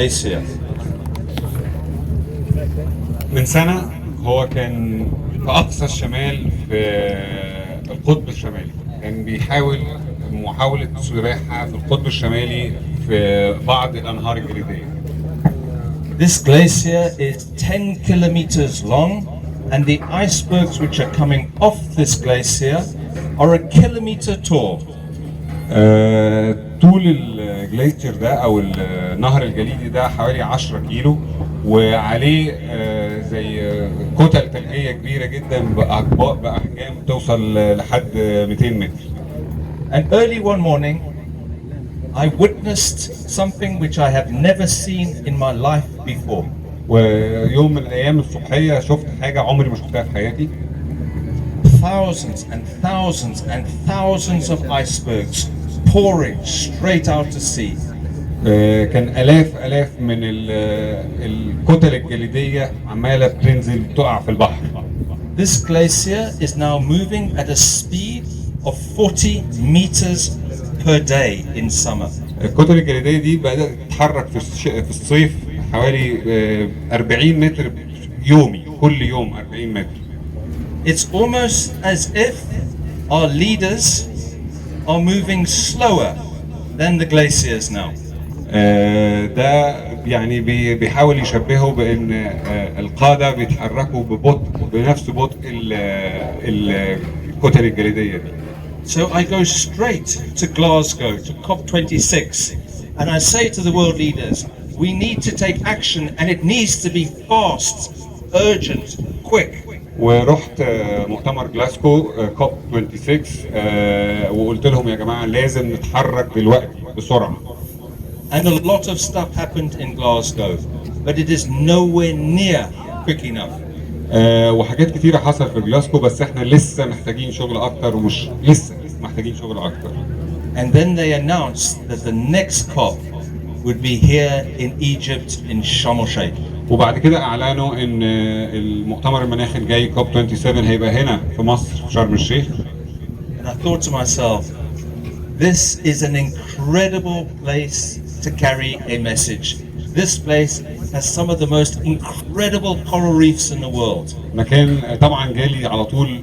glacier. من سنة هو كان في أقصى الشمال في القطب الشمالي، كان بيحاول محاولة سباحة في القطب الشمالي في بعض الأنهار الجليدية. This glacier is 10 kilometers long, and the icebergs which are coming off this glacier are a kilometer tall. طول الجليتشر ده او النهر الجليدي ده حوالي 10 كيلو، وعليه زي كتل ثلجيه كبيره جدا باحجام توصل لحد 200 متر. And early one morning I witnessed something which I have never seen in my life before. ويوم من الايام الصبحيه شفت حاجه عمري ما شفتها في حياتي. Thousands and thousands and thousands of icebergs pouring straight out to sea. كان آلاف من الكتل الجليدية عمالة بتنزل تقع في البحر. This glacier is now moving at a speed of 40 meters per day in summer. الكتل الجليدية دي بدأت تتحرك في الصيف حوالي 40 متر يومي، كل يوم 40 متر. It's almost as if our leaders are moving slower than the glaciers now. ده يعني بيحاول يشبهه بان القاده بيتحركوا ببطء بنفس بطء الكتل الجليديه دي. So I go straight to Glasgow to COP26 and I say to the world leaders, we need to take action and it needs to be fast, urgent, quick. ورحت مؤتمر جلاسكو كوب 26 وقلت لهم يا جماعه لازم نتحرك دلوقتي بسرعه. And a lot of stuff happened in Glasgow, but it is nowhere near quick enough. وحاجات كتيره حصلت في جلاسكو بس احنا لسه محتاجين شغل اكتر، ومش لسه محتاجين شغل اكتر. And then they announced that the next COP would be here in Egypt in Sharm el-Sheikh. وبعد كده اعلنوا ان المؤتمر المناخي الجاي كوب 27 هيبقى هنا في مصر في شرم الشيخ. And I thought to myself, this is an incredible place to carry a message. This place has some of the most incredible coral reefs in the world. مكان طبعا جالي على طول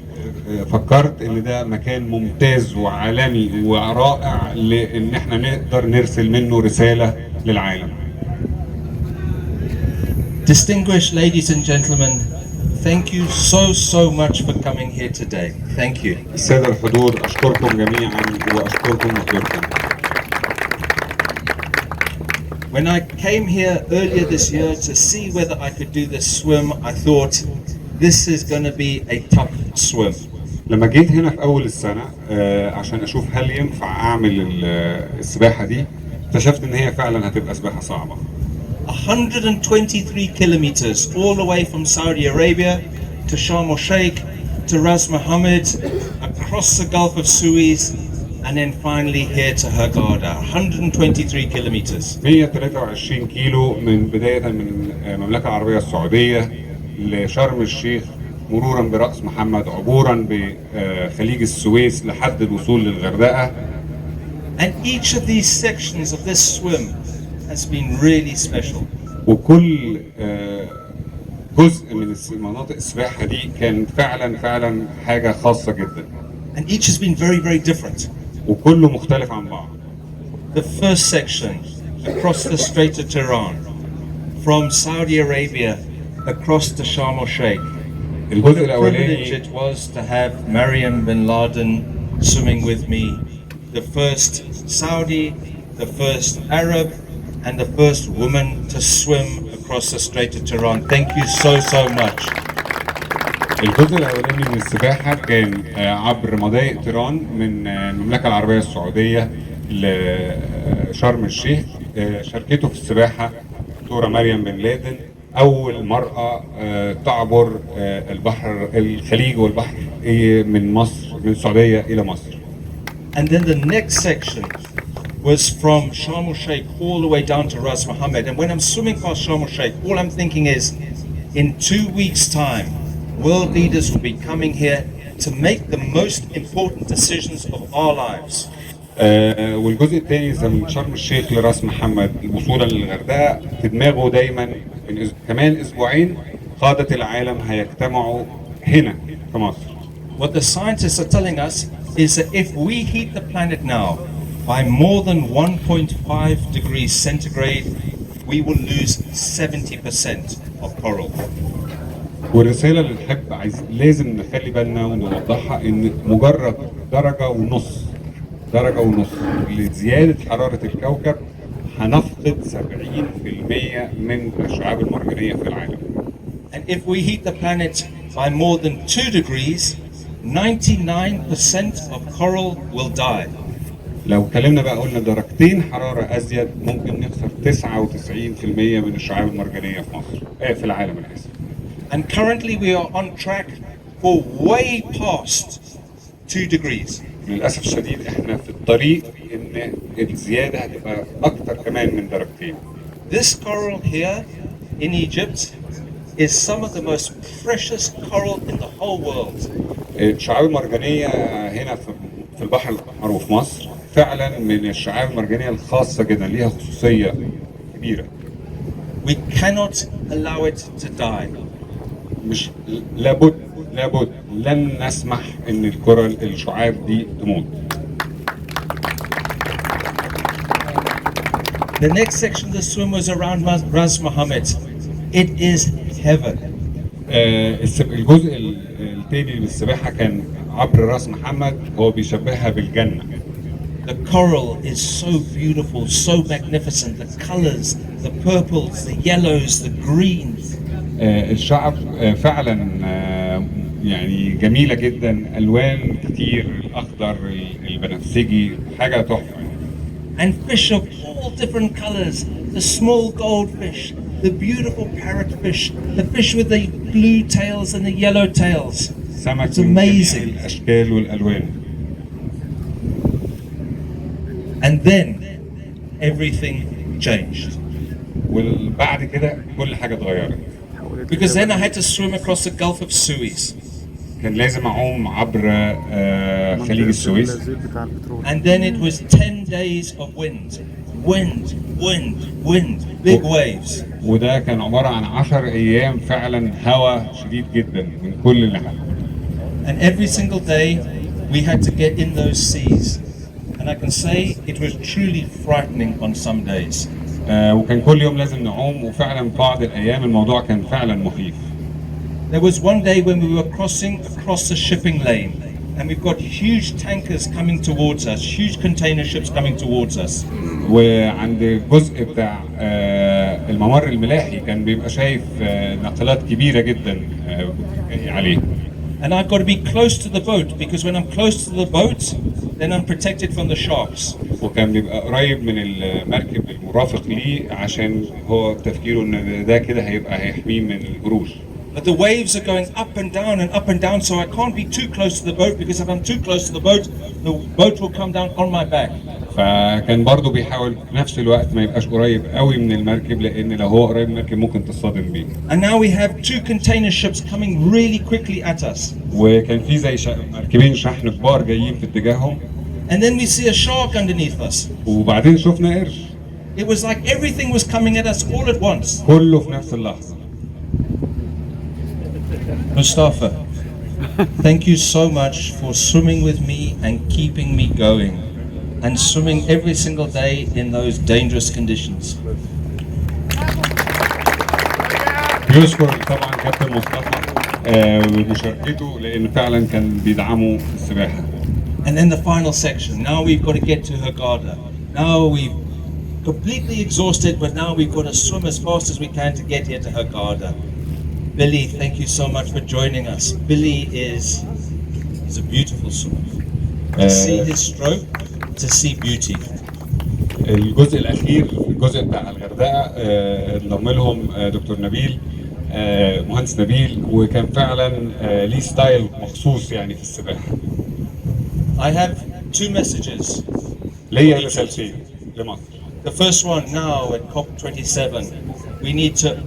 فكرت ان ده مكان ممتاز وعالمي ورائع لان احنا نقدر نرسل منه رسالة للعالم. Distinguished ladies and gentlemen, thank you so much for coming here today. Thank you. السادة الحضور أشكركم جميعا وأشكركم حضوركم. When I came here earlier this year to see whether I could do this swim, I thought this is going to be a tough swim. لما جيت هنا في أول السنة عشان أشوف هل ينفع أعمل السباحة دي، اكتشفت إن هي فعلا هتبقى سباحة صعبة. 123 kilometers all the way from Saudi Arabia to Sharm el-Sheikh to Ras Mohammed, across the Gulf of Suez, and then finally here to Hurghada. 123 kilometers. 123 كيلو من بداية من المملكة العربية السعودية لشرم الشيخ، مرورا برأس محمد، عبورا بخليج السويس لحد الوصول للغردقة. And each of these sections of this swim has been really special. وكل جزء من مناطق السباحة دي كان فعلا حاجة خاصة جدا. And each has been very different. وكله مختلف عن بعض. The first section across the Strait of Tehran, from Saudi Arabia across to Sharm el-Sheikh. الجزء Privilege الأولاني it was to have Maryam bin Laden swimming with me, the first Saudi, the first Arab, and the first woman to swim across the Strait of Tehran. Thank you so much. الجزء الأولاني من السباحة كان عبر مضايق طيران من المملكة العربية السعودية لشرم الشيخ. شاركته في السباحة دكتورة مريم بن لادن، أول مرأة تعبر البحر الخليج والبحر من مصر، من السعودية إلى مصر. And then the next section was from Sharm el-Sheikh all the way down to Ras Mohammed. And when I'm swimming past Sharm el-Sheikh, all I'm thinking is, in 2 weeks' time, world leaders will be coming here to make the most important decisions of our lives. والجزء الثاني زي من شرم الشيخ لراس محمد وصولا للغردقه، في دماغه دايما من كمان اسبوعين قاده العالم هيجتمعوا هنا في مصر. What the scientists are telling us is that if we heat the planet now by more than 1.5 degrees centigrade, we will lose 70% of coral. والرساله اللي نحب لازم نخلي بالنا ونوضحها ان مجرد درجه ونص لزياده حراره الكوكب هنفقد 70% من الشعاب المرجانيه في العالم. And if we heat the planet by more than 2 degrees, 99% of coral will die. لو اتكلمنا بقى قلنا درجتين حراره ازيد ممكن نخسر 99% من الشعاب المرجانيه في مصر في العالم انا اسف. And currently we are on track for way past 2 degrees. للاسف الشديد احنا في الطريق ان الزياده هتبقى اكتر كمان من درجتين. This coral here in Egypt is some of the most precious coral in the whole world. الشعاب المرجانيه هنا في البحر الاحمر وفي مصر فعلا من الشعاب المرجانيه الخاصه جدا، ليها خصوصيه كبيره. We cannot allow it to die. مش لابد لن نسمح ان الشعاب دي تموت. The next section of the swim was around Ras Mohammed. It is heaven. الجزء الثاني من السباحه كان عبر راس محمد، هو بيشبهها بالجنه. The coral is so beautiful, so magnificent. The colors, the purples, the yellows, the greens. الشعب فعلا يعني جميله جدا، الوان كتير، الاخضر البنفسجي، حاجه تحفه. And fish of all different colors, the small goldfish, the beautiful parrotfish, the fish with the blue tails and the yellow tails. سمك It's من جميع amazing. الاشكال والالوان. And then everything changed. وبعد كده كل حاجه اتغيرت. Because then I had to swim across the Gulf of Suez. كان لازم اعوم عبر خليج السويس. And then it was 10 days of wind, big waves. وده كان عباره عن 10 ايام فعلا هواء شديد جدا من كل الناحيات. And every single day we had to get in those seas. And I can say it was truly frightening on some days. وكان كل يوم لازم نعوم، وفعلا بعض الايام الموضوع كان فعلا مخيف. There was one day when we were crossing across the shipping lane and we've got huge tankers coming towards us, huge container ships coming towards us. وعند الجزء بتاع الممر الملاحي كان بيبقى شايف ناقلات كبيره جدا عليه. And I've got to be close to the boat because when I'm close to the boat, then I'm protected from the sharks. وكان بيبقى قريب من المركب المرافق ليه عشان هو تفكيره ان ده كده هيحميه من القروش. But the waves are going up and down, so I can't be too close to the boat because if I'm too close to the boat will come down on my back. فكان برضه بيحاول في نفس الوقت ما يبقاش قريب قوي من المركب، لان لو هو قريب من المركب ممكن تصطدم بيه. And now we have 2 container ships coming really quickly at us. وكان في زي مركبين شحن كبار جايين في اتجاههم. And then we see a shark underneath us. وبعدين شفنا قرش. It was like everything was coming at us all at once. كله في نفس اللحظة. Mustafa, thank you so much for swimming with me and keeping me going and swimming every single day in those dangerous conditions. بيشكر طبعا كابتن مصطفى ومشاركته لان فعلا كان بيدعموا السباحة. And then the final section. Now we've got to get to Hurghada. Now we've completely exhausted, but now we've got to swim as fast as we can to get here to Hurghada. Billy, thank you so much for joining us. Billy is a beautiful swimmer. To see his stroke, to see beauty. الجزء الاخير الجزء بتاع الغردقه انضم لهم دكتور نبيل مهندس نبيل، وكان فعلا ليه ستايل مخصوص يعني في السباحه. I have 2 messages. ليا رسالتين لمصر. The first one now at COP27, we need to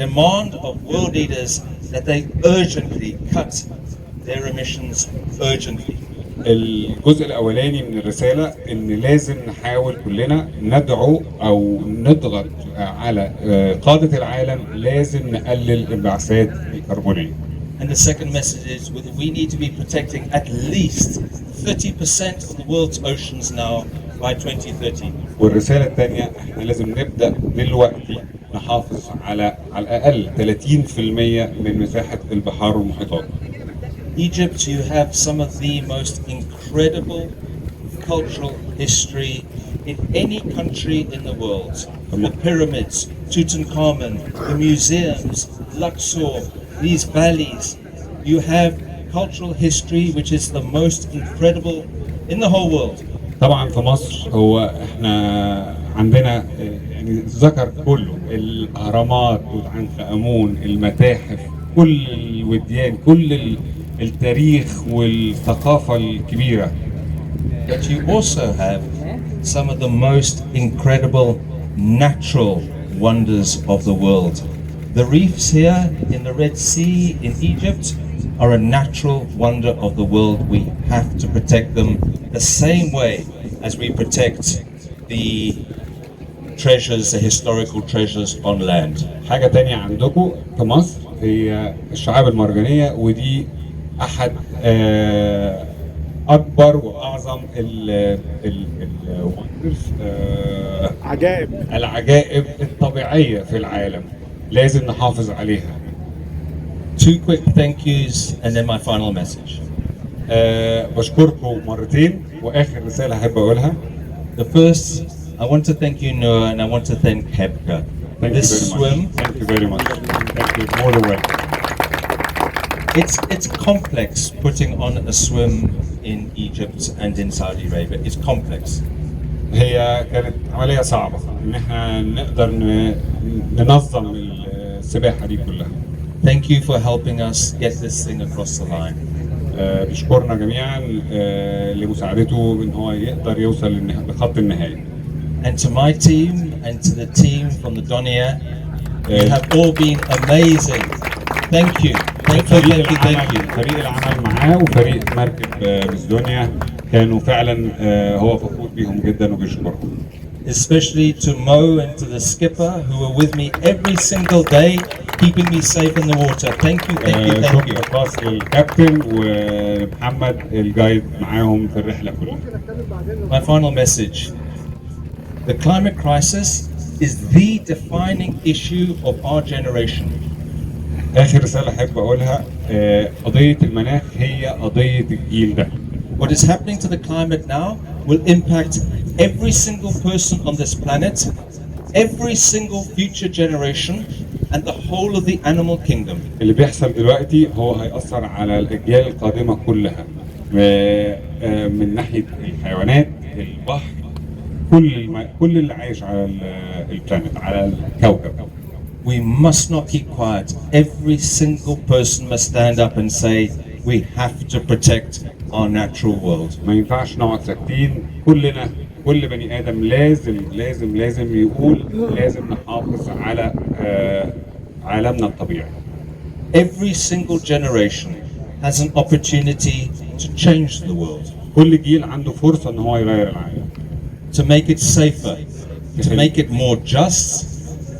demand of world leaders that they urgently cut their emissions urgently. الجزء الاولاني من الرساله ان لازم نحاول كلنا ندعو او نضغط على قاده العالم، لازم نقلل الانبعاثات الكربونيه. And the second message is we need to be protecting at least 30% of the world's oceans now by 2030. والرساله الثانيه احنا لازم نبدا دلوقتي نحافظ على الاقل 30% من مساحه البحار والمحيطات. Egypt, you have some of the most incredible cultural history in any country in the world. The pyramids, Tutankhamun, the museums, Luxor, these valleys. You have cultural history which is the most incredible in the whole world. طبعا في مصر هو احنا عندنا يعني ذكر كله، الاهرامات، توت عنخ امون، المتاحف، كل الوديان، كل التاريخ والثقافه الكبيره. But you also have some of the most incredible natural wonders of the world. The reefs here in the Red Sea in Egypt are a natural wonder of the world. We have to protect them the same way as we protect the treasures, the historical treasures on land. حاجه تانية عندكم في مصر هي الشعاب المرجانيه، ودي احد اكبر واعظم العجائب الطبيعيه في العالم، لازم نحافظ عليها. Two quick thank yous and then my final message. بشكركم مرتين، واخر رساله احب اقولها. The first, I want to thank you, Noah, and I want to thank Hebka. This swim, Thank you very much. Thank you. More than welcome. it's complex putting on a swim in Egypt and in Saudi Arabia. It's complex. هي كانت عمليه صعبه ان احنا نقدر ننظم السباحه دي كلها. Thank you for helping us get this thing across the line. بشكرنا جميعا لمساعدته ان هو يقدر يوصل لخط النهايه. And to my team and to the team from the Donia, you have all been amazing. Thank you. Thank you, thank you, thank you. فريق العمل معاه وفريق مركب ميزدونيا كانوا فعلا هو فخور بيهم جدا وبيشكرهم. Especially to Mo and to the skipper who were with me every single day, keeping me safe in the water. Thank you, thank you, thank you. شكر خاص للكابتن ومحمد الجايد معاهم في الرحله كلها. My final message. The climate crisis is the defining issue of our generation. آخر رسالة أحب أقولها، قضية المناخ هي قضية الجيل ده. What is happening to the climate now will impact every single person on this planet, every single future generation, and the whole of the animal kingdom. اللي بيحصل دلوقتي هو هيأثر على الأجيال القادمة كلها، من ناحية الحيوانات، البحر، كل اللي عايش على البلانت، على الكوكب. We must not keep quiet. Every single person must stand up and say, we have to protect our natural world. ما ينفعش نقعد ساكتين، كل بني آدم لازم يقول لازم نحافظ على عالمنا الطبيعي. Every single generation has an opportunity to change the world. كل جيل عنده فرصة إن هو يغير العالم. To make it safer, to make it more just,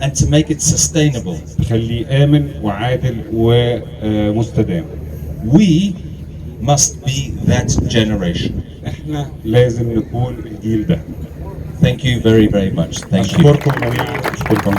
and to make it sustainable. يخليه آمن وعادل ومستدام. We must be that generation. احنا لازم نكون الجيل ده. Thank you very, very much. Thank you. أشكركم جميعا. أشكركم.